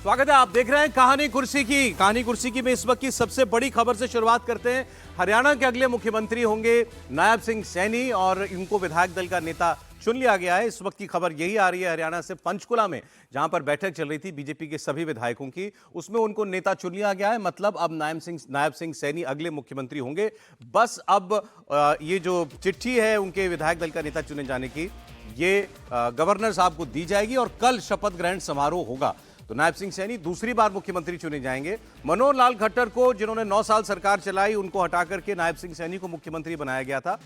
स्वागत है। आप देख रहे हैं कहानी कुर्सी की में इस वक्त की सबसे बड़ी खबर से शुरुआत करते हैं। हरियाणा के अगले मुख्यमंत्री होंगे नायब सिंह सैनी और इनको विधायक दल का नेता चुन लिया गया है। इस वक्त की खबर यही आ रही है हरियाणा से पंचकुला में, जहां पर बैठक चल रही थी बीजेपी के सभी विधायकों की, उसमें उनको नेता चुन लिया गया है। मतलब अब नायब सिंह सैनी अगले मुख्यमंत्री होंगे। बस अब ये जो चिट्ठी है उनके विधायक दल का नेता चुने जाने की, ये गवर्नर साहब को दी जाएगी और कल शपथ ग्रहण समारोह होगा। तो नायब सिंह सैनी दूसरी बार मुख्यमंत्री चुने जाएंगे। मनोहर लाल खट्टर को, जिन्होंने 9 साल सरकार चलाई, उनको हटा करके नायब सिंह सैनी को मुख्यमंत्री बनाया गया था।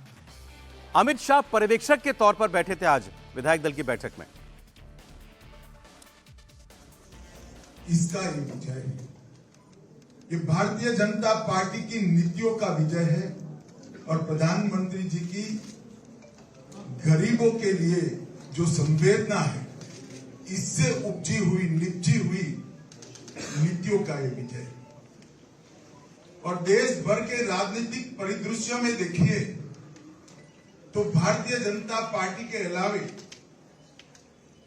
अमित शाह पर्यवेक्षक के तौर पर बैठे थे आज विधायक दल की बैठक में। इसका ये विजय है, ये भारतीय जनता पार्टी की नीतियों का विजय है और प्रधानमंत्री जी की गरीबों के लिए जो संवेदना है, इससे उपजी हुई निपजी हुई नीतियों का ये विजय। और देश भर के राजनीतिक परिदृश्य में देखिए तो भारतीय जनता पार्टी के अलावे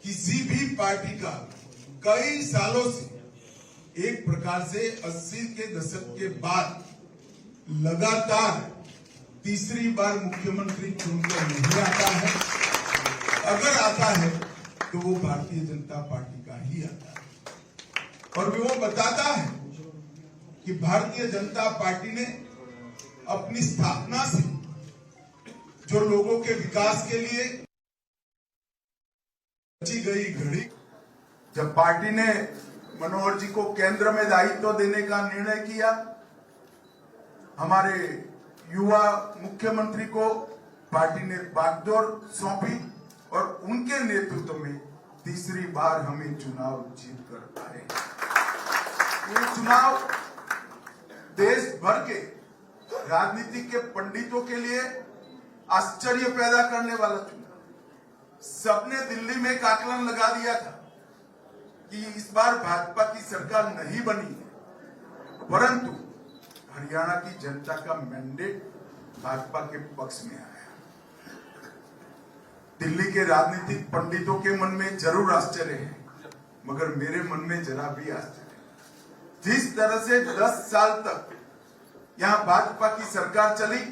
किसी भी पार्टी का कई सालों से एक प्रकार से 80 के दशक के बाद लगातार तीसरी बार मुख्यमंत्री चुनकर नहीं आता है। अगर आता है तो वो भारतीय जनता पार्टी का ही आता है। और वो बताता है कि भारतीय जनता पार्टी ने अपनी स्थापना से जो लोगों के विकास के लिए बची गई घड़ी, जब पार्टी ने मनोहर जी को केंद्र में दायित्व देने का निर्णय किया, हमारे युवा मुख्यमंत्री को पार्टी ने बागडोर सौंपी और उनके नेतृत्व में तीसरी बार हमें चुनाव जीत कर पाए। ये चुनाव देश भर के राजनीति के पंडितों के लिए आश्चर्य पैदा करने वाला चुनाव। सबने दिल्ली में एक आकलन लगा दिया था कि इस बार भाजपा की सरकार नहीं बनी है, परंतु हरियाणा की जनता का मैंडेट भाजपा के पक्ष में आया। दिल्ली के राजनीतिक पंडितों के मन में जरूर आश्चर्य है, मगर मेरे मन में जरा भी आश्चर्य है। जिस तरह से 10 साल तक यहां भाजपा की सरकार चली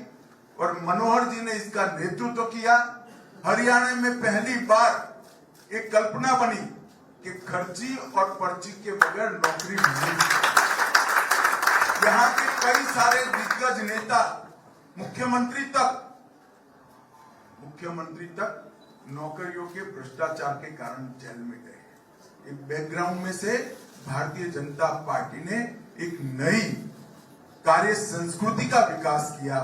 और मनोहर जी ने इसका नेतृत्व किया, हरियाणा में पहली बार एक कल्पना बनी कि खर्ची और पर्ची के बगैर नौकरी नहीं। यहाँ के कई सारे दिग्गज नेता मुख्यमंत्री तक नौकरियों के भ्रष्टाचार के कारण जेल में गए। एक बैकग्राउंड में से भारतीय जनता पार्टी ने एक नई कार्य संस्कृति का विकास किया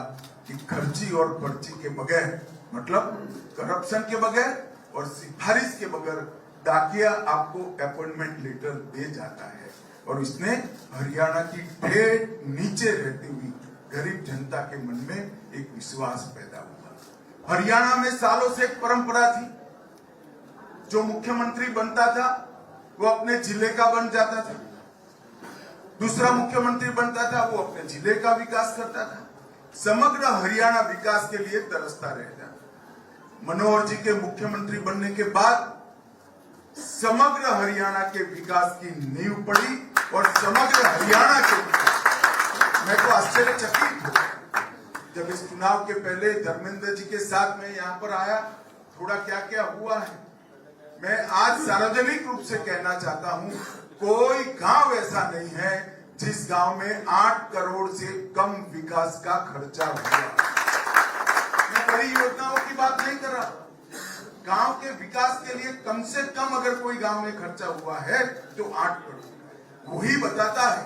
कि खर्ची और पर्ची के बगैर, मतलब करप्शन के बगैर और सिफारिश के बगैर डाकिया आपको अपॉइंटमेंट लेटर दे जाता है। और इसने हरियाणा की ठेठ नीचे रहती हुई गरीब जनता के मन में एक विश्वास पैदा हुआ। हरियाणा में सालों से एक परंपरा थी, जो मुख्यमंत्री बनता था वो अपने जिले का बन जाता था, दूसरा मुख्यमंत्री बनता था वो अपने जिले का विकास करता था, समग्र हरियाणा विकास के लिए तरसता रहता। मनोहर जी के मुख्यमंत्री बनने के बाद समग्र हरियाणा के विकास की नींव पड़ी और समग्र हरियाणा के विकास, मैं तो आश्चर्यचकित हूं जब इस चुनाव के पहले धर्मेंद्र जी के साथ मैं यहाँ पर आया, थोड़ा क्या क्या हुआ है। मैं आज सार्वजनिक रूप से कहना चाहता हूँ, कोई गांव ऐसा नहीं है जिस गांव में 8 करोड़ से कम विकास का खर्चा हुआ। मैं बड़ी योजनाओं की बात नहीं कर रहा, गांव के विकास के लिए कम से कम अगर कोई गांव में खर्चा हुआ है तो 8 करोड़। वही बताता है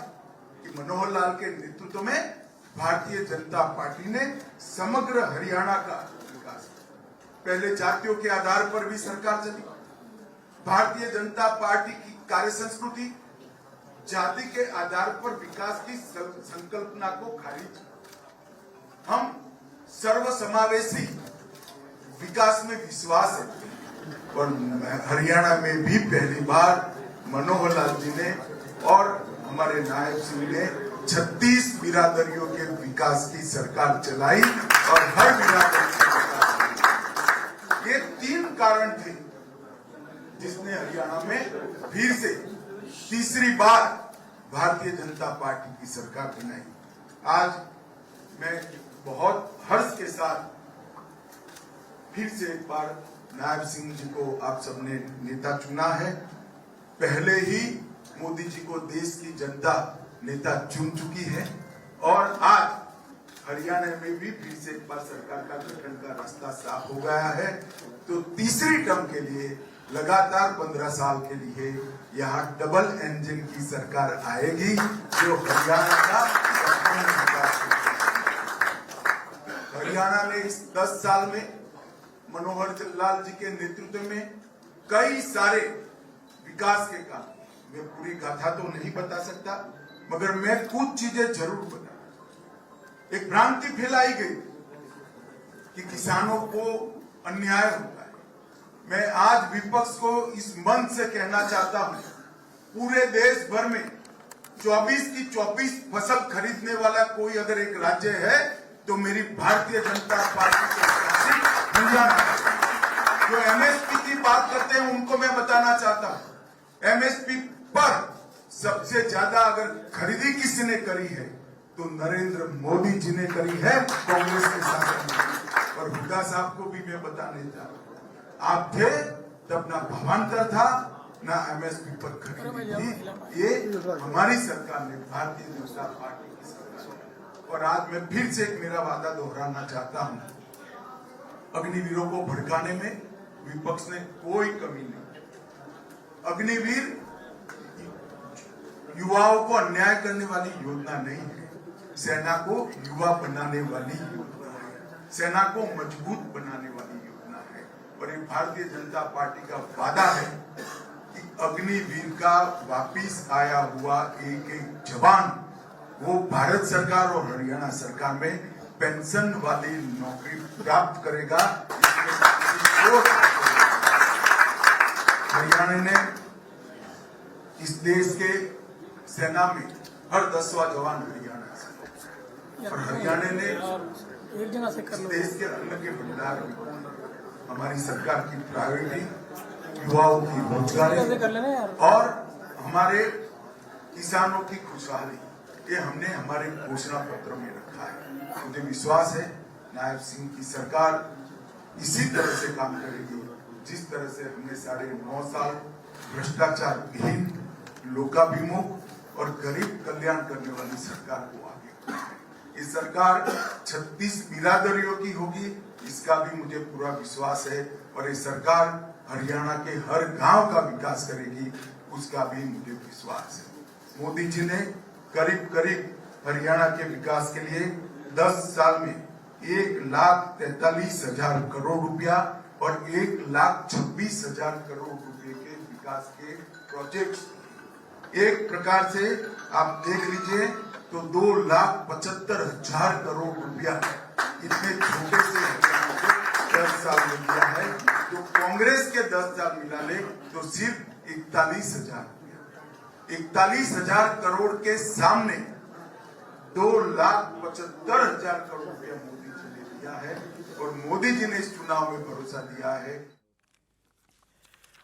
कि मनोहर लाल के नेतृत्व में भारतीय जनता पार्टी ने समग्र हरियाणा का विकास। पहले जातियों के आधार पर भी सरकार चली। भारतीय जनता पार्टी की कार्य संस्कृति जाति के आधार पर विकास की संकल्पना को खारिज। हम सर्वसमावेशी विकास में विश्वास है और हरियाणा में भी पहली बार मनोहर लाल जी ने और हमारे नायब सिंह ने 36 बिरादरियों के विकास की सरकार चलाई और हर बिरादरी के विकास। ये 3 कारण थे जिसने हरियाणा में फिर से तीसरी बार भारतीय जनता पार्टी की सरकार बनाई। आज मैं बहुत हर्ष के साथ फिर से एक बार नायब सिंह जी को आप सबने नेता चुना है। पहले ही मोदी जी को देश की जनता नेता चुन चुकी है और आज हरियाणा में भी फिर से एक बार सरकार का गठन का रास्ता साफ हो गया है। तो तीसरी टर्म के लिए लगातार 15 साल के लिए यहाँ डबल इंजन की सरकार आएगी जो हरियाणा का हरियाणा ने इस 10 साल में मनोहर लाल जी के नेतृत्व में कई सारे विकास के काम, मैं पूरी गाथा तो नहीं बता सकता मगर मैं कुछ चीजें जरूर बता। एक भ्रांति फैलाई गई कि किसानों को अन्याय होता है। मैं आज विपक्ष को इस मंच से कहना चाहता हूं, पूरे देश भर में 24 की 24 फसल खरीदने वाला कोई अगर एक राज्य है तो मेरी भारतीय जनता पार्टी के शासित हरियाणा है। जो एमएसपी की बात करते हैं उनको मैं बताना चाहता हूं, एमएसपी पर सबसे ज्यादा अगर खरीदी किसने करी है तो नरेंद्र मोदी जी ने करी है कांग्रेस के शासन में। और हुड्डा साहब को भी मैं बताने जा रहा हूं, आप थे तब ना भावांतर था ना एमएसपी पर खरीदी थी। ये हमारी सरकार ने, भारतीय जनता पार्टी की सरकार। और आज मैं फिर से एक मेरा वादा दोहराना चाहता हूं, अग्निवीरों को भड़काने में विपक्ष ने कोई कमी नहीं। अग्निवीर युवाओं को अन्याय करने वाली योजना नहीं है, सेना को युवा बनाने वाली योजना है, सेना को मजबूत बनाने वाली योजना है। और ये भारतीय जनता पार्टी का वादा है कि अग्निवीर का वापिस आया हुआ एक एक जवान वो भारत सरकार और हरियाणा सरकार में पेंशन वाली नौकरी प्राप्त करेगा। हरियाणा ने इस देश के सेना में हर 10वां जवान हरियाणा से, और हरियाणा ने इस देश के अन्न के भंडार में हमारी सरकार की प्रायोरिटी युवाओं की रोजगारी और हमारे किसानों की खुशहाली, ये हमने हमारे घोषणा पत्र में रखा है। मुझे विश्वास है नायब सिंह की सरकार इसी तरह से काम करेगी जिस तरह से हमने 9.5 साल भ्रष्टाचार विहीन, लोकाभिमुख और गरीब कल्याण करने वाली सरकार को आगे बढ़ाया है। ये सरकार 36 बिरादरियों की होगी, इसका भी मुझे पूरा विश्वास है। और ये सरकार हरियाणा के हर गांव का विकास करेगी, उसका भी मुझे विश्वास है। मोदी जी ने करीब करीब हरियाणा के विकास के लिए 10 साल में 1,43,000 करोड़ रुपया और 1,26,000 करोड़ रुपए के विकास के प्रोजेक्ट, एक प्रकार से आप देख लीजिए तो 2,75,000 करोड़ रुपया इतने छोटे से 10 साल में दिया है। तो कांग्रेस के 10 साल मिला ले तो सिर्फ 41,000 रुपया, 41,000 करोड़ के सामने 2,75,000 करोड़ रुपया मोदी जी ने दिया है। और मोदी जी ने इस चुनाव में भरोसा दिया है।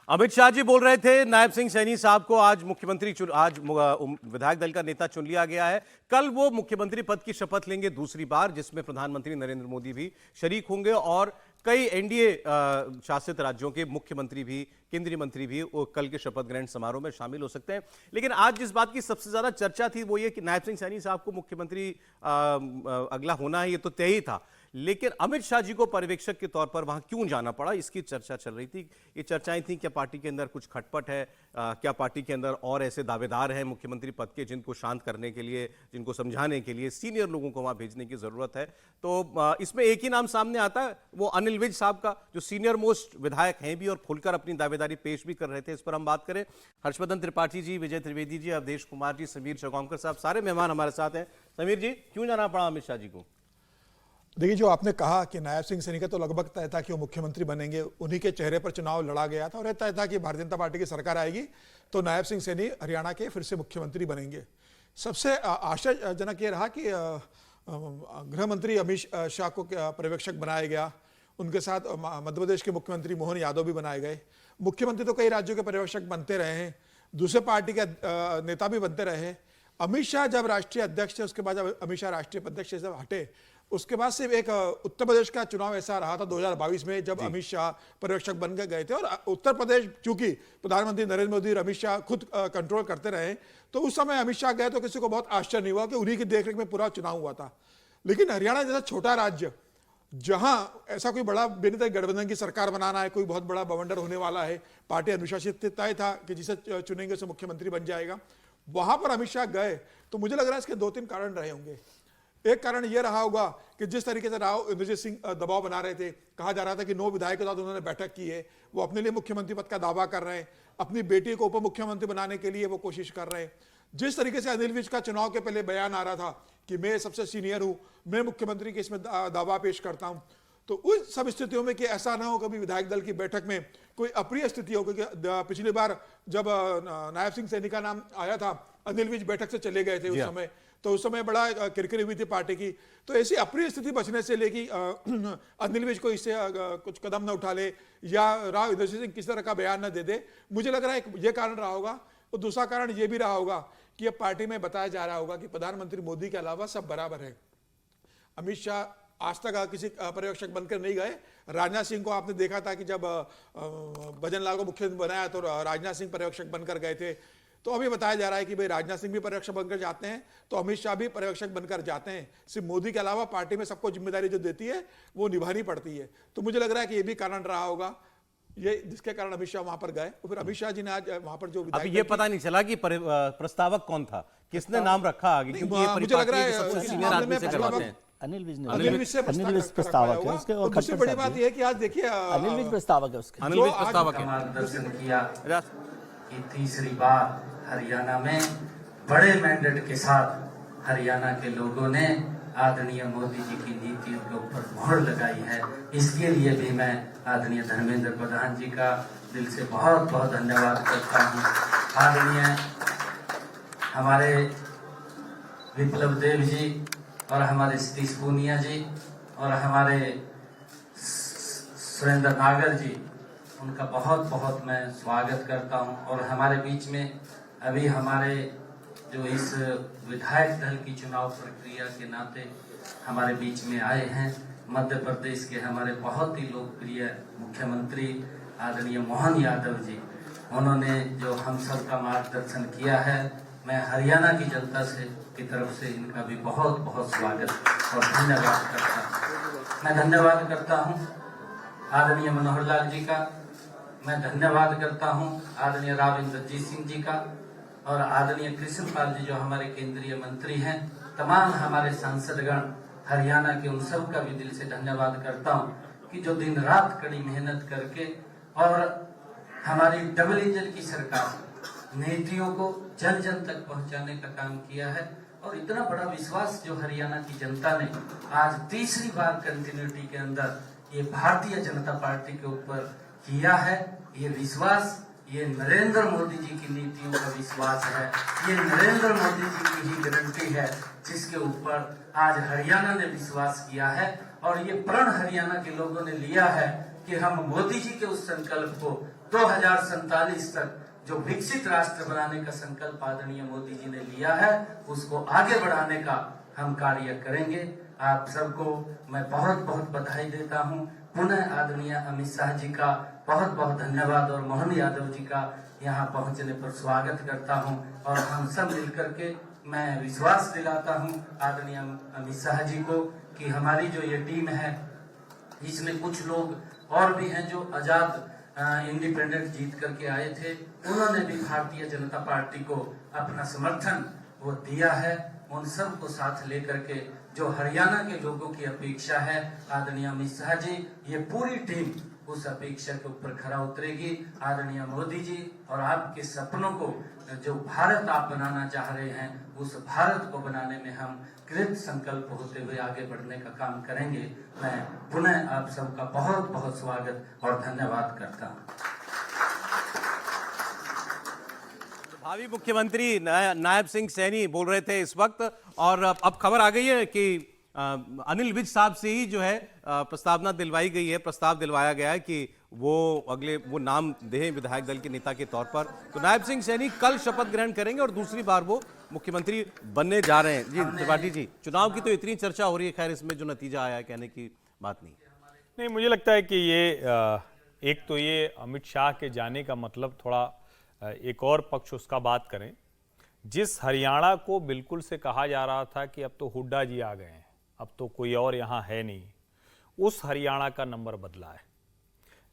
अमित शाह जी बोल रहे थे नायब सिंह सैनी साहब को आज आज विधायक दल का नेता चुन लिया गया है। कल वो मुख्यमंत्री पद की शपथ लेंगे दूसरी बार, जिसमें प्रधानमंत्री नरेंद्र मोदी भी शरीक होंगे और कई एनडीए शासित राज्यों के मुख्यमंत्री भी, केंद्रीय मंत्री भी वो कल के शपथ ग्रहण समारोह में शामिल हो सकते हैं। लेकिन आज जिस बात की सबसे ज्यादा चर्चा थी वो ये कि नायब सिंह सैनी साहब को मुख्यमंत्री अगला होना है, ये तो तय ही था, लेकिन अमित शाह जी को पर्यवेक्षक के तौर पर वहां क्यों जाना पड़ा, इसकी चर्चा चल रही थी। ये चर्चाएं थी क्या पार्टी के अंदर कुछ खटपट है, क्या पार्टी के अंदर और ऐसे दावेदार हैं मुख्यमंत्री पद के जिनको शांत करने के लिए, जिनको समझाने के लिए सीनियर लोगों को वहां भेजने की जरूरत है। तो इसमें एक ही नाम सामने आता है, वो अनिल विज साहब का, जो सीनियर मोस्ट विधायक हैं भी और खुलकर अपनी दावेदारी पेश भी कर रहे थे। इस पर हम बात करें। हर्षवर्धन त्रिपाठी जी, विजय त्रिवेदी जी, अवधेश कुमार जी, समीर चौगांवकर साहब, सारे मेहमान हमारे साथ हैं। समीर जी, क्यों जाना पड़ा अमित शाह जी को? देखिए, जो आपने कहा कि नायब सिंह सैनी का तो लगभग तय था कि वो मुख्यमंत्री बनेंगे, उन्हीं के चेहरे पर चुनाव लड़ा गया था और तय था कि भारतीय जनता पार्टी की सरकार आएगी तो नायब सिंह सैनी हरियाणा के फिर से मुख्यमंत्री बनेंगे। सबसे आश्चर्यजनक ये रहा कि गृह मंत्री अमित शाह को पर्यवेक्षक बनाया गया, उनके साथ मध्य प्रदेश के मुख्यमंत्री मोहन यादव भी बनाए गए। मुख्यमंत्री तो कई राज्यों के पर्यवेक्षक बनते रहे हैं, दूसरे पार्टी के नेता भी बनते रहे। अमित शाह जब राष्ट्रीय अध्यक्ष थे, उसके बाद जब अमित शाह राष्ट्रीय अध्यक्ष से जब हटे, उसके बाद से एक उत्तर प्रदेश का चुनाव ऐसा रहा था 2022 में, जब अमित शाह पर्यवेक्षक बन के गए थे। और उत्तर प्रदेश चूंकि प्रधानमंत्री नरेंद्र मोदी और अमित शाह खुद कंट्रोल करते रहे, तो उस समय अमित शाह गए तो किसी को बहुत आश्चर्य नहीं हुआ कि उन्हीं की देखरेख में पूरा चुनाव हुआ था। लेकिन हरियाणा जैसा छोटा राज्य, जहां ऐसा कोई बड़ा बेनिता गठबंधन की सरकार बनाना है, कोई बहुत बड़ा बवंडर होने वाला है, पार्टी अनुशासित तय था कि जिसे चुनेंगे उसे मुख्यमंत्री बन जाएगा, वहां पर अमित शाह गए। तो मुझे लग रहा है इसके 2-3 कारण रहे होंगे। एक कारण यह रहा होगा कि जिस तरीके से राव इंद्रजीत सिंह दबाव बना रहे थे, कहा जा रहा था कि 9 विधायकों के साथ उन्होंने बैठक की है, वो अपने लिए मुख्यमंत्री पद का दावा कर रहे हैं, अपनी बेटी को उप मुख्यमंत्री बनाने के लिए वो कोशिश कर रहे हैं। जिस तरीके से अनिल विज का चुनाव के पहले बयान आ रहा था कि मैं सबसे सीनियर हूं, मैं मुख्यमंत्री के इसमें दावा पेश करता हूं, तो उस सब स्थितियों में कि ऐसा ना हो कभी विधायक दल की बैठक में कोई अप्रिय स्थिति हो, क्योंकि पिछली बार जब नायब सिंह सैनी का नाम आया था, अनिल विज बैठक से चले गए थे उस समय, तो उस समय बड़ा किरकिरी हुई थी पार्टी की। तो ऐसी अप्रिय स्थिति बचने से लेके अनिल विज को इससे कुछ कदम न उठा ले या राव इंद्रजीत सिंह किसी तरह का बयान न दे दे, मुझे लग रहा है ये कारण रहा होगा। और दूसरा कारण ये भी रहा होगा कि अब पार्टी में बताया जा रहा होगा कि प्रधानमंत्री मोदी के अलावा सब बराबर है। अमित शाह आज तक किसी पर्यवेक्षक बनकर नहीं गए। राजनाथ सिंह को आपने देखा था कि जब भजन लाल को मुख्यमंत्री बनाया तो राजनाथ सिंह पर्यवेक्षक बनकर गए थे। तो अभी बताया जा रहा है कि भाई राजनाथ सिंह भी पर्यवेक्षक बनकर जाते हैं, तो अमित शाह भी पर्यवेक्षक बनकर जाते हैं। सिर्फ मोदी के अलावा पार्टी में सबको जिम्मेदारी जो देती है वो निभानी पड़ती है। तो मुझे लग रहा है कि ये भी कारण रहा होगा, ये जिसके कारण अमित शाह वहां पर गए। और फिर अमित शाह जी ने आज वहां पर जो अभी ये पता नहीं चला कि प्रस्तावक कौन था, किसने नाम रखा आगे, क्योंकि ये मुझे लग रहा है सबसे सीनियर आदमी से करवाते हैं। अनिल विज अनिल विज प्रस्तावक है उसके, और दूसरी बड़ी बात यह है कि आज देखिए अनिल विज प्रस्तावक है उसके, अनिल विज प्रस्तावक है। मार्गदर्शन किया कि तीसरी बार हरियाणा में बड़े मैंडेट के साथ हरियाणा के लोगों ने आदरणीय मोदी जी की नीतियों के ऊपर मोहर लगाई है। इसके लिए भी मैं आदरणीय धर्मेंद्र प्रधान जी का दिल से बहुत बहुत धन्यवाद करता हूँ। आदरणीय हमारे विप्लव देव जी और हमारे सतीश पूनिया जी और हमारे सुरेंद्र नागर जी, उनका बहुत बहुत मैं स्वागत करता हूं। और हमारे बीच में अभी हमारे जो इस विधायक दल की चुनाव प्रक्रिया के नाते हमारे बीच में आए हैं, मध्य प्रदेश के हमारे बहुत ही लोकप्रिय मुख्यमंत्री आदरणीय मोहन यादव जी, उन्होंने जो हम सब का मार्गदर्शन किया है, मैं हरियाणा की जनता से की तरफ से इनका भी बहुत बहुत स्वागत और धन्यवाद करता हूँ। मैं धन्यवाद करता हूँ आदरणीय मनोहर लाल जी का, मैं धन्यवाद करता हूँ आदरणीय राव इंद्रजीत सिंह जी का और आदरणीय कृष्ण पाल जी जो हमारे केंद्रीय मंत्री हैं, तमाम हमारे सांसदगण हरियाणा के, उन सब का भी दिल से धन्यवाद करता हूँ कि जो दिन रात कड़ी मेहनत करके और हमारी डबल इंजन की सरकार नीतियों को जन जन तक पहुंचाने का काम किया है। और इतना बड़ा विश्वास जो हरियाणा की जनता ने आज तीसरी बार कंटिन्यूटी के अंदर ये भारतीय जनता पार्टी के ऊपर किया है, ये विश्वास ये नरेंद्र मोदी जी की नीतियों का विश्वास है, ये नरेंद्र मोदी जी की ही गारंटी है जिसके ऊपर आज हरियाणा ने विश्वास किया है। और ये प्रण हरियाणा के लोगों ने लिया है कि हम मोदी जी के उस संकल्प को 2047 तक जो विकसित राष्ट्र बनाने का संकल्प आदरणीय मोदी जी ने लिया है, उसको आगे बढ़ाने का हम कार्य करेंगे। आप सबको मैं बहुत बहुत बधाई देता हूं। पुनः आदरणीय अमित शाह जी का बहुत बहुत धन्यवाद और मोहन यादव जी का यहाँ पहुंचने पर स्वागत करता हूं। और हम सब मिलकर के मैं विश्वास दिलाता हूं आदरणीय अमित शाह जी को कि हमारी जो ये टीम है, इसमें कुछ लोग और भी हैं जो आजाद इंडिपेंडेंट जीत करके आए थे, उन्होंने भी भारतीय जनता पार्टी को अपना समर्थन वो दिया है। उन सब को साथ लेकर के जो हरियाणा के लोगों की अपेक्षा है, आदरणीय अमित शाह जी, ये पूरी टीम उस अपेक्षा के ऊपर खरा उतरेगी। आदरणीय मोदी जी और आपके सपनों को जो भारत आप बनाना चाह रहे हैं, उस भारत को बनाने में हम कृत संकल्प होते हुए आगे बढ़ने का काम करेंगे। मैं पुनः आप सबका बहुत बहुत स्वागत और धन्यवाद करता हूँ। भावी मुख्यमंत्री नायब सिंह सैनी बोल रहे थे इस वक्त, और अब खबर आ गई है कि अनिल विज साहब से ही जो है प्रस्ताव दिलवाया गया है कि वो नाम दें विधायक दल के नेता के तौर पर। तो नायब सिंह सैनी कल शपथ ग्रहण करेंगे और दूसरी बार वो मुख्यमंत्री बनने जा रहे हैं। जी त्रिपाठी जी, चुनाव की तो इतनी चर्चा हो रही है, खैर इसमें जो नतीजा आया है कहने की बात नहीं। मुझे लगता है कि ये एक तो ये अमित शाह के जाने का मतलब थोड़ा एक और पक्ष उसका बात करें। जिस हरियाणा को बिल्कुल से कहा जा रहा था कि अब तो हुड्डा जी आ गए हैं, अब तो कोई और यहाँ है नहीं, उस हरियाणा का नंबर बदला है।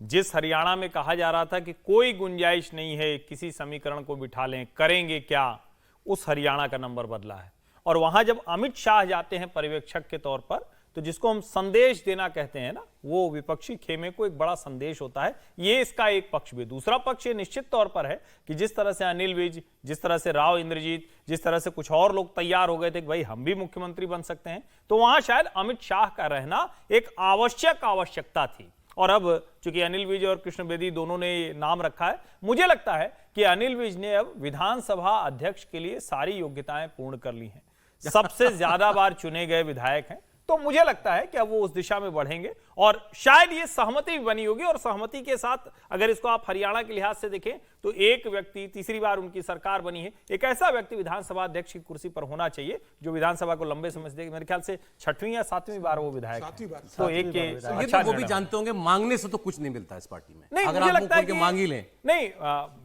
जिस हरियाणा में कहा जा रहा था कि कोई गुंजाइश नहीं है, किसी समीकरण को बिठा लें, करेंगे क्या, उस हरियाणा का नंबर बदला है। और वहां जब अमित शाह जाते हैं पर्यवेक्षक के तौर पर, तो जिसको हम संदेश देना कहते हैं ना, वो विपक्षी खेमे को एक बड़ा संदेश होता है। ये इसका एक पक्ष भी। दूसरा पक्ष ये निश्चित तौर पर है कि जिस तरह से अनिल विज, जिस तरह से राव इंद्रजीत, जिस तरह से कुछ और लोग तैयार हो गए थे कि भाई हम भी मुख्यमंत्री बन सकते हैं, तो वहां शायद अमित शाह का रहना एक आवश्यकता थी। और अब चूंकि अनिल विज और कृष्ण बेदी दोनों ने नाम रखा है, मुझे लगता है कि अनिल विज ने अब विधानसभा अध्यक्ष के लिए सारी योग्यताएं पूर्ण कर ली हैं, सबसे ज्यादा बार चुने गए विधायक हैं। तो मुझे लगता है कि अब वो उस दिशा में बढ़ेंगे और शायद ये सहमति भी बनी होगी। और सहमति के साथ अगर इसको आप हरियाणा के लिहाज से देखें तो एक व्यक्ति, तीसरी बार उनकी सरकार बनी है, एक ऐसा व्यक्ति विधानसभा अध्यक्ष की कुर्सी पर होना चाहिए जो विधानसभा को लंबे समय से देखे। मेरे ख्याल से 6वीं या 7वीं बार वो विधायक है। तो एक ये तो वो भी जानते होंगे, मांगने से तो कुछ नहीं मिलता इस पार्टी में। नहीं, अगर मुझे आप लगता है मुख खोल कि के मांग ही लें। नहीं,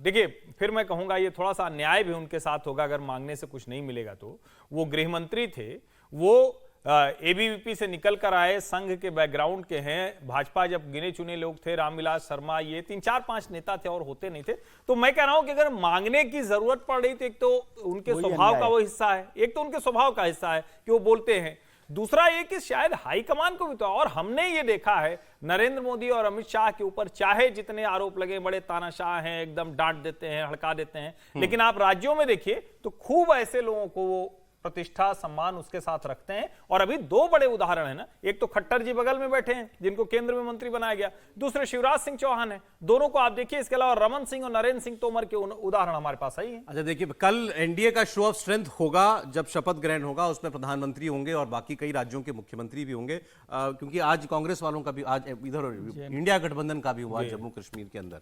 देखिए फिर मैं कहूंगा ये थोड़ा सा अन्याय भी उनके साथ होगा अगर मांगने से कुछ नहीं मिलेगा। तो वो गृह मंत्री थे, वो एबीवीपी से निकल कर आए, संघ के बैकग्राउंड के हैं। भाजपा जब गिने चुने लोग थे, रामविलास शर्मा, ये 3-4-5 नेता थे और होते नहीं थे। तो मैं कह रहा हूं कि अगर मांगने की जरूरत पड़ रही तो एक तो उनके स्वभाव का वो हिस्सा है, एक तो उनके स्वभाव का हिस्सा है कि वो बोलते हैं। दूसरा ये कि शायद हाईकमान को भी तो, और हमने ये देखा है नरेंद्र मोदी और अमित शाह के ऊपर चाहे जितने आरोप लगे, बड़े तानाशाह हैं, एकदम डांट देते हैं, हड़का देते हैं, लेकिन आप राज्यों में देखिए तो खूब ऐसे लोगों को वो प्रतिष्ठा सम्मान उसके साथ रखते हैं। और अभी दो बड़े उदाहरण है ना, एक तो खट्टर जी बगल में बैठे हैं जिनको केंद्र में मंत्री बनाया गया, दूसरे शिवराज सिंह चौहान है। दोनों को आप देखिए, इसके अलावा रमन सिंह और नरेंद्र सिंह तोमर के उदाहरण हमारे पास आई है। अच्छा देखिए, कल एनडीए का शो ऑफ स्ट्रेंथ होगा जब शपथ ग्रहण होगा, उसमें प्रधानमंत्री होंगे और बाकी कई राज्यों के मुख्यमंत्री भी होंगे, क्योंकि आज कांग्रेस वालों का भी, आज इधर इंडिया गठबंधन का भी हुआ जम्मू कश्मीर के अंदर।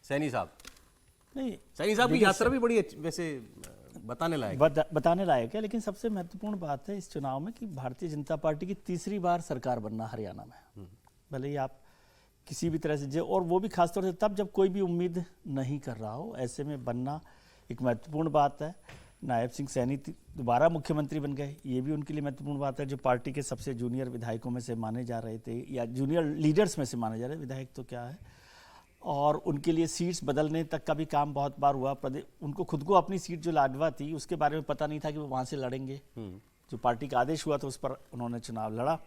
सैनी साहब, नहीं, सैनी साहब की यात्रा भी बड़ी वैसे बताने लायक है। लेकिन सबसे महत्वपूर्ण बात है इस चुनाव में कि भारतीय जनता पार्टी की तीसरी बार सरकार बनना हरियाणा में। भले ही आप किसी भी तरह से, और वो भी खासतौर से तब जब कोई भी उम्मीद नहीं कर रहा हो, ऐसे में बनना एक महत्वपूर्ण बात है। नायब सिंह सैनी दोबारा मुख्यमंत्री बन गए, ये भी उनके लिए महत्वपूर्ण बात है, जो पार्टी के सबसे जूनियर विधायकों में से माने जा रहे थे, या जूनियर लीडर्स में से माने जा रहे, विधायक तो क्या है। और उनके लिए सीट्स बदलने तक का भी काम बहुत बार हुआ। उनको खुद को अपनी सीट जो लाडवा थी उसके बारे में पता नहीं था कि वो वहाँ से लड़ेंगे। जो पार्टी का आदेश हुआ था उस पर उन्होंने चुनाव लड़ा।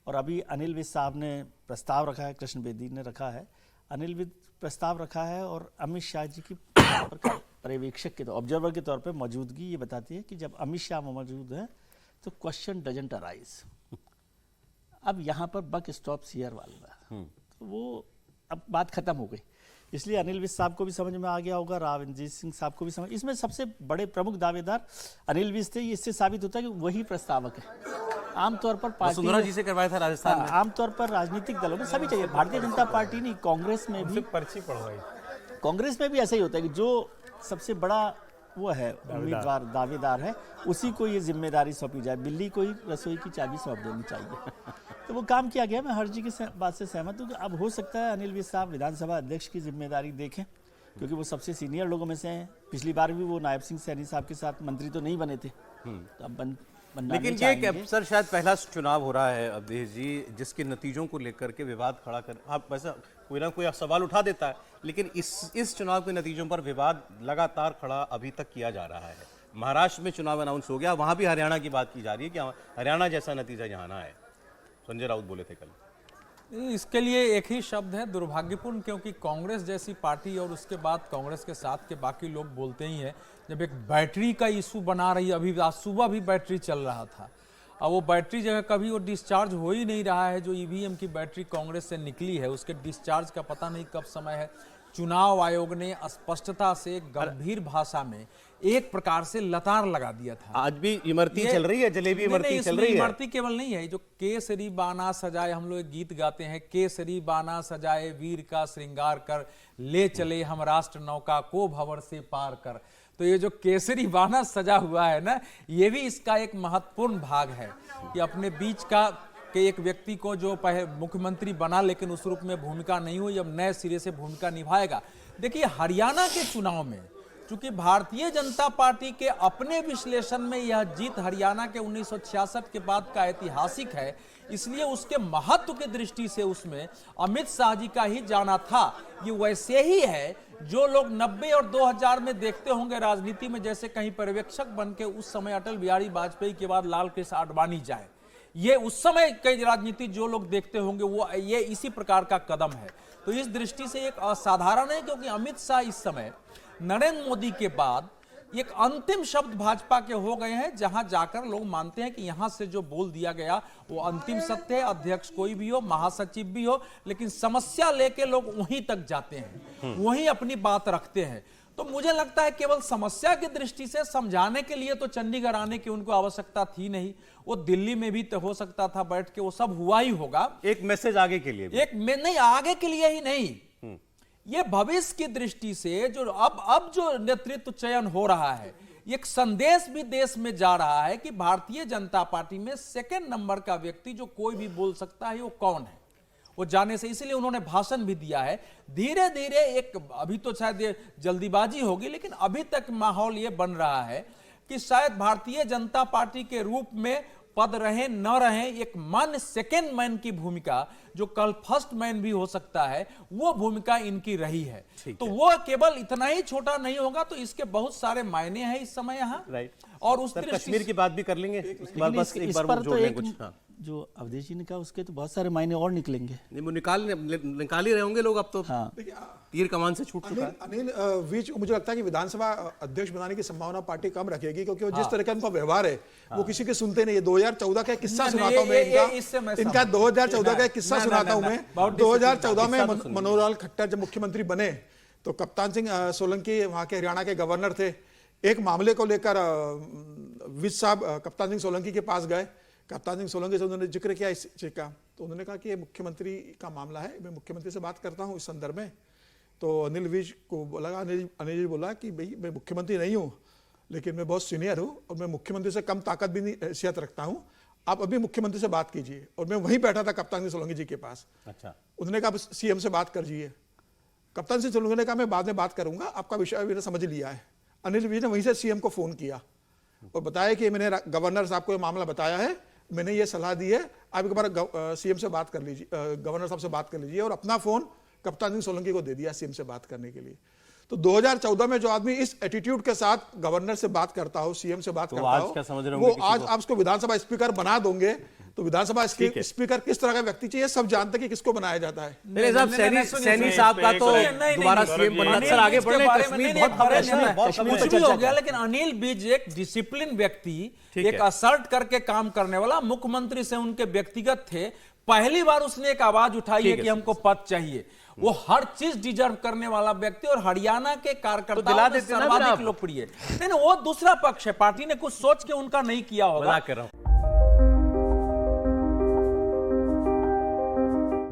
और अभी अनिल विज साहब ने प्रस्ताव रखा है, कृष्ण बेदी ने रखा है, अनिल विज प्रस्ताव रखा है, और अमित शाह जी की पर्यवेक्षक के ऑब्जर्वर के तौर पर मौजूदगी ये बताती है कि जब अमित शाह मौजूद है तो क्वेश्चन डजंट अराइज। अब यहाँ पर बक स्टॉप्स हियर वाला, तो वो अब बात खत्म हो गई। इसलिए अनिल विज साहब को भी समझ में आ गया होगा, राव इंद्रजीत सिंह साहब को भी समझ। इसमें सबसे बड़े प्रमुख दावेदार अनिल विज थे। इससे साबित होता है कि वही प्रस्तावक है। आमतौर पर पार्टी जी से करवाया था राजस्थान में। आमतौर पर राजनीतिक दलों में सभी चाहिए, भारतीय जनता पार्टी नहीं, कांग्रेस में भी, पर्ची पढ़वाई, कांग्रेस में भी ऐसा ही होता है कि जो सबसे बड़ा वो है उम्मीदवार, दावेदार है, उसी को ये जिम्मेदारी सौंपी जाए। बिल्ली को ही रसोई की चाबी सौंप देनी चाहिए। तो वो काम किया गया। मैं हर जी की बात से सहमत हूँ कि अब हो सकता है अनिल विज साहब विधानसभा अध्यक्ष की जिम्मेदारी देखें, क्योंकि वो सबसे सीनियर लोगों में से हैं। पिछली बार भी वो नायब सिंह सैनी साहब के साथ मंत्री तो नहीं बने थे, तो अब बनना लेकिन ये एक अवसर, शायद पहला चुनाव हो रहा है अवधेश जी, जिसके नतीजों को लेकर के विवाद खड़ा कर, आप वैसा कोई ना कोई सवाल उठा देता है, लेकिन इस चुनाव के नतीजों पर विवाद लगातार खड़ा अभी तक किया जा रहा है। महाराष्ट्र में चुनाव अनाउंस हो गया, वहां भी हरियाणा की बात की जा रही है कि हरियाणा जैसा नतीजा यहाँ ना है। संजय राउत बोले थे कल। इसके लिए एक ही शब्द है, दुर्भाग्यपूर्ण, क्योंकि कांग्रेस जैसी पार्टी और उसके बाद कांग्रेस के साथ के बाकी लोग बोलते ही हैं, जब एक बैटरी का इशू बना रही है, अभी आज सुबह भी बैटरी चल रहा था, अब वो बैटरी जो है कभी वो डिस्चार्ज हो ही नहीं रहा है। जो ईवीएम की बैटरी कांग्रेस से निकली है उसके डिस्चार्ज का पता नहीं कब समय है। चुनाव आयोग ने स्पष्टता से गंभीर भाषा में एक प्रकार से लतार लगा दिया था। आज भी इमरती चल रही है, जलेबी नहीं, इमरती नहीं, चल इसमें रही है। इमरती केवल नहीं है, जो केसरी बाना सजाए, हम लोग एक गीत गाते हैं, केसरी बाना सजाए वीर का श्रृंगार कर, ले चले हम राष्ट्र नौका को भंवर से पार कर। तो ये जो केसरी बाना सजा हुआ है ना, ये भी इसका एक महत्वपूर्ण भाग है कि अपने बीच का कि एक व्यक्ति को जो मुख्यमंत्री बना लेकिन उस रूप में भूमिका नहीं हुई, अब नए सिरे से भूमिका निभाएगा। देखिए हरियाणा के चुनाव में चूंकि भारतीय जनता पार्टी के अपने विश्लेषण में यह जीत हरियाणा के 1966 के बाद का ऐतिहासिक है, इसलिए उसके महत्व की दृष्टि से उसमें अमित शाह जी का ही जाना था। ये वैसे ही है जो लोग 90 और 2000 में देखते होंगे राजनीति में, जैसे कहीं पर्यवेक्षक बन के उस समय अटल बिहारी वाजपेयी के बाद लाल कृष्ण आडवाणी जाए, ये उस समय कई राजनीति जो लोग देखते होंगे वो ये इसी प्रकार का कदम है। तो इस दृष्टि से एक असाधारण है, क्योंकि अमित शाह इस समय नरेंद्र मोदी के बाद एक अंतिम शब्द भाजपा के हो गए हैं, जहां जाकर लोग मानते हैं कि यहां से जो बोल दिया गया वो अंतिम सत्य है। अध्यक्ष कोई भी हो, महासचिव भी हो, लेकिन समस्या लेके लोग वहीं तक जाते हैं, वहीं अपनी बात रखते हैं। तो मुझे लगता है केवल समस्या की दृष्टि से समझाने के लिए तो चंडीगढ़ आने की उनको आवश्यकता थी नहीं, वो दिल्ली में भी तो हो सकता था बैठ के, वो सब हुआ ही होगा। एक मैसेज आगे के लिए भी। एक में नहीं, आगे के लिए ही नहीं, ये भविष्य की दृष्टि से जो अब जो नेतृत्व चयन हो रहा है, एक संदेश भी देश में जा रहा है कि भारतीय जनता पार्टी में सेकंड नंबर का व्यक्ति जो कोई भी बोल सकता है वो कौन है, वो जाने से, इसलिए उन्होंने भाषण भी दिया है। धीरे धीरे एक, अभी तो शायद ये जल्दीबाजी होगी, लेकिन अभी तक माहौल ये बन रहा है कि शायद भारतीय जनता पार्टी के रूप में पद रहे न रहे, एक मन सेकेंड मैन की भूमिका जो कल फर्स्ट मैन भी हो सकता है, वो भूमिका इनकी रही है। तो वो केवल इतना ही छोटा नहीं होगा, तो इसके बहुत सारे मायने हैं इस समय यहाँ। राइट। और उस कश्मीर की बात भी कर लेंगे इसके बाद, बस एक इस बार पर वो तो जोड़ लें एक कुछ। हाँ। जो अवधेश जी ने कहा उसके तो बहुत सारे मायने और निकलेंगे। नहीं, वो निकाल ही रहे होंगे लोग अब तो। हाँ। तीर कमान से छूट चुका है। अनिल विज, मुझे लगता है कि विधानसभा अध्यक्ष बनाने की संभावना पार्टी कम रखेगी, क्योंकि वो जिस तरह का उनका व्यवहार है वो किसी के सुनते नहीं है। 2014 का किस्सा सुनाता हूं मैं इनका 2014 का किस्सा सुनाता हूं मैं। 2014 में मनोहर लाल खट्टर जब मुख्यमंत्री बने तो कप्तान सिंह सोलंकी वहां के हरियाणा के गवर्नर थे। एक मामले को लेकर विज साहब कप्तान सिंह सोलंकी के पास गए। कप्तान सिंह सोलंकी से उन्होंने जिक्र किया इस चीज का, तो उन्होंने कहा कि ये मुख्यमंत्री का मामला है, मैं मुख्यमंत्री से बात करता हूँ इस संदर्भ में। तो अनिल विज को लगा, अनिल जी बोला कि भाई मैं मुख्यमंत्री नहीं हूँ, लेकिन मैं बहुत सीनियर हूँ और मैं मुख्यमंत्री से कम ताकत भी नहीं हैसियत रखता हूँ, आप अभी मुख्यमंत्री से बात कीजिए। और मैं वहीं बैठा था कप्तान सिंह सोलंकी जी के पास। अच्छा। उन्होंने कहा सीएम से बात करिए। कप्तान सिंह सोलंकी ने कहा मैं बाद में बात करूंगा, आपका विषय मैंने समझ लिया है। अनिल विज ने वहीं से सीएम को फोन किया और बताया कि मैंने गवर्नर साहब को ये मामला बताया है, मैंने ये सलाह दी है, आप एक बार सीएम से बात कर लीजिए, गवर्नर साहब से बात कर लीजिए। और अपना फोन कप्तान सिंह सोलंकी को दे दिया सीएम से बात करने के लिए। तो 2014 में जो आदमी इस एटीट्यूड के साथ गवर्नर से बात करता हो, सीएम से बात करता हो, वो आज आप उसको विधानसभा स्पीकर बना दोगे, तो विधानसभा स्पीकर किस तरह का व्यक्ति चाहिए सब जानते कि किसको बनाया जाता है। सैनी साहब का तो दोबारा सीएम बनना। सर आगे बढ़ने, कश्मीर बहुत हो गया, लेकिन अनिल विज एक डिसिप्लिन व्यक्ति, एक असर्ट करके काम करने वाला, मुख्यमंत्री से उनके व्यक्तिगत थे। पहली बार उसने एक आवाज उठाई है कि हमको पद चाहिए। वो हर चीज डिजर्व करने वाला व्यक्ति और हरियाणा के कार्यकर्ताओं में सर्वाधिक लोकप्रिय। नहीं, वो दूसरा पक्ष है, पार्टी ने कुछ सोच के उनका नहीं किया होगा।